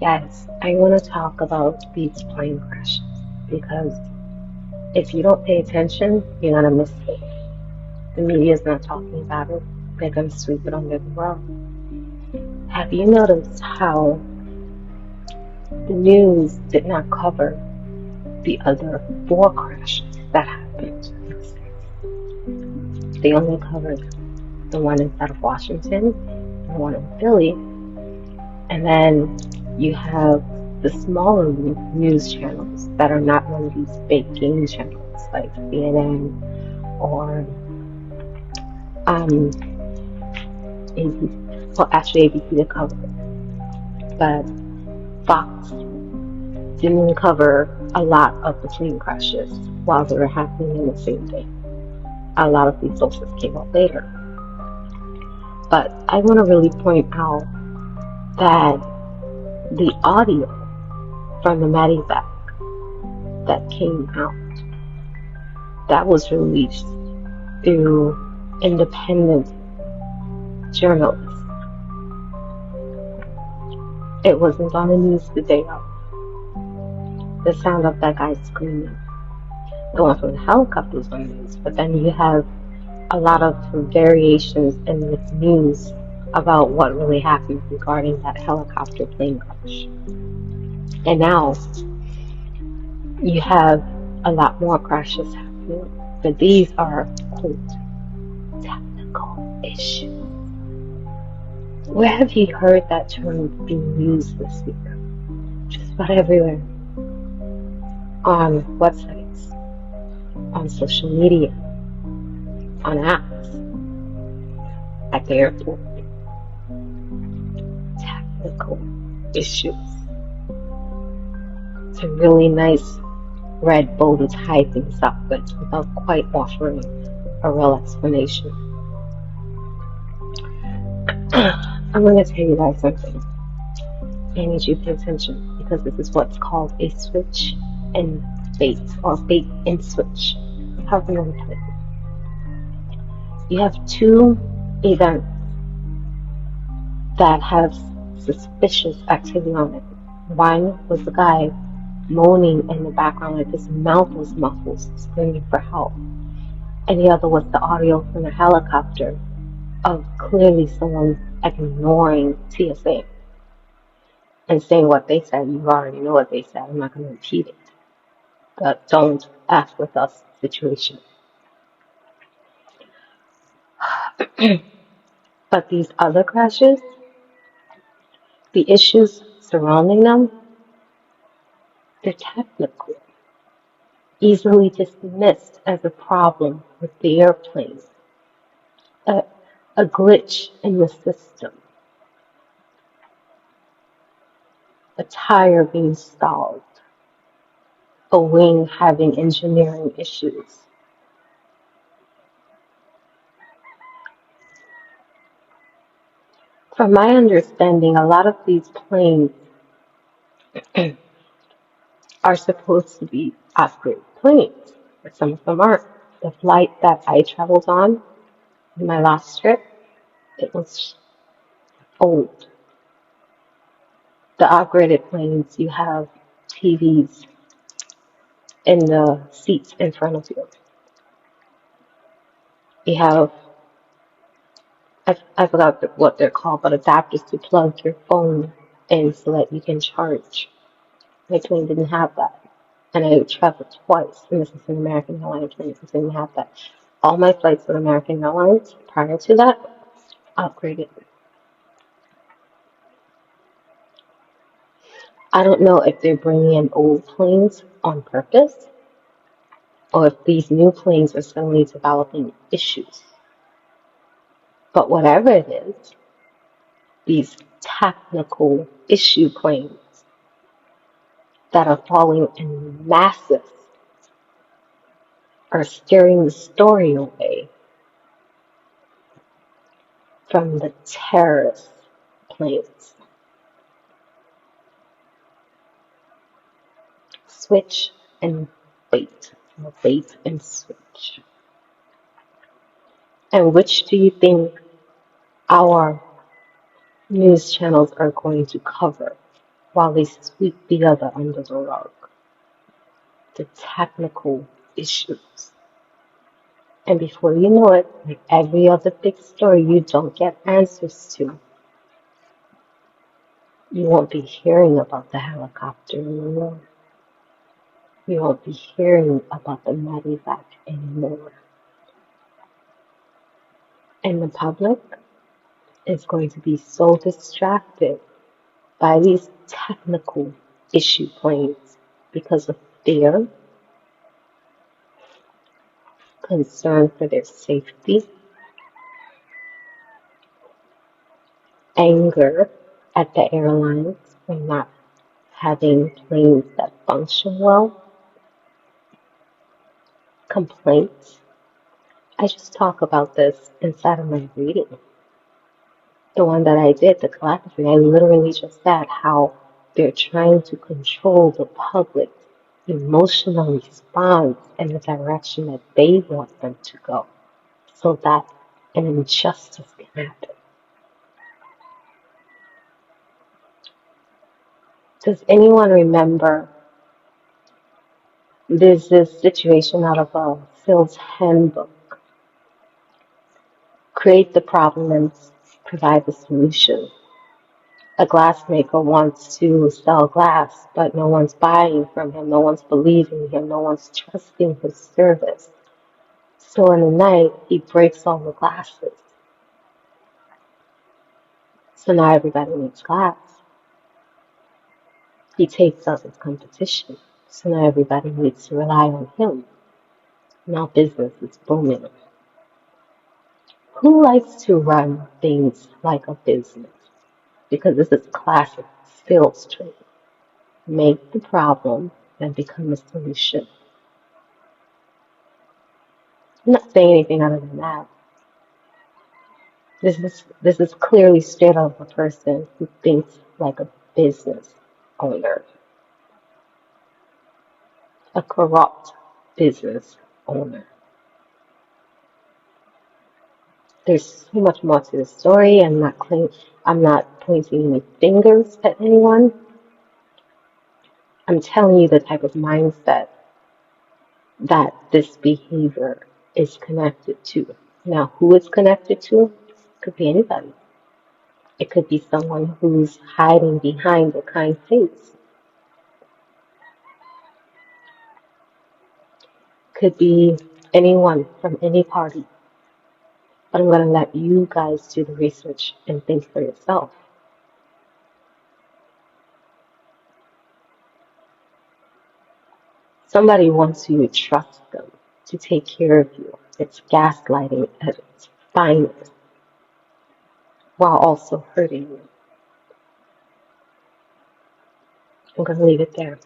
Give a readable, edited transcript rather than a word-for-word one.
Yes, I want to talk about these plane crashes because if you don't pay attention, you're going to miss it. The media's not talking about it, they're going to sweep it under the rug. Have you noticed how the news did not cover the other four crashes that happened in the States? They only covered the one inside of Washington, the one in Philly, and then you have the smaller news channels that are not one of these big game channels like CNN or um, ABC. Well, actually, ABC did cover it, but Fox didn't cover a lot of the plane crashes while they were happening in the same day. A lot of these sources came out later. But I want to really point out that the audio from the Medevac that came out, that was released through independent journalists. It wasn't on the news the day of. The sound of that guy screaming. The one from the helicopter was on the news, but then you have a lot of variations in this news about what really happened regarding that helicopter plane crash. And now you have a lot more crashes happening, but these are, quote, technical issues. Where have you heard that term being used this week? Just about everywhere. On websites, on social media, on apps, at the airport. Technical issues. It's a really nice red bow to tie things up, but without quite offering a real explanation. I'm going to tell you guys something. I need you to pay attention because this is what's called a switch and bait, or bait and switch. However you want to put it. You have two events that have suspicious activity on it. One was the guy moaning in the background like his mouth was muffled, screaming for help. And the other was the audio from the helicopter of clearly someone ignoring TSA and saying what they said. You already know what they said. I'm not going to repeat it. But don't ask with us situation. But these other crashes, the issues surrounding them, they're technical, easily dismissed as a problem with the airplane, a, a glitch in the system, a tire being stalled, a wing having engineering issues. From my understanding, a lot of these planes are supposed to be upgrade planes, but some of them aren't. The flight that I traveled on my last trip, it was old. The upgraded planes, you have TVs in the seats in front of you. You have, I forgot what they're called, but adapters to plug your phone in so that you can charge. My plane didn't have that. And I traveled twice, and this is an American Airlines plane, so didn't have that. All my flights with American Airlines prior to that, upgraded. I don't know if they're bringing in old planes on purpose, or if these new planes are suddenly developing issues. But whatever it is, these technical issue planes that are falling in masses are steering the story away from the terrorist planes. Switch and bait, or bait and switch. And which do you think our news channels are going to cover? while they sweep the other under the rug. The technical issues. And before you know it, like every other big story you don't get answers to, you won't be hearing about the helicopter anymore. You won't be hearing about the medevac anymore. And the public is going to be so distracted by these technical issue planes because of fear, concern for their safety, anger at the airlines for not having planes that function well, complaints. I just talk about this inside of my reading. The one that I did, the calligraphy, I literally just said how they're trying to control the public's emotional response in the direction that they want them to go so that an injustice can happen. Does anyone remember there's this situation out of Phil's handbook? Create the problem and provide the solution. A glassmaker wants to sell glass, but no one's buying from him, no one's believing him, no one's trusting his service. So in the night, he breaks all the glasses. So now everybody needs glass. He takes out his competition. So now everybody needs to rely on him. Now business is booming. Who likes to run things like a business? Because this is classic sales training. Make the problem and become a solution. I'm not saying anything other than that. This is clearly straight out of a person who thinks like a business owner, a corrupt business owner. There's so much more to the story. I'm not pointing any fingers at anyone. I'm telling you the type of mindset that this behavior is connected to. Now, who it's connected to could be anybody. It could be someone who's hiding behind a kind face. Could be anyone from any party. But I'm going to let you guys do the research and think for yourself. Somebody wants you to trust them to take care of you. It's gaslighting at its finest while also hurting you. I'm going to leave it there.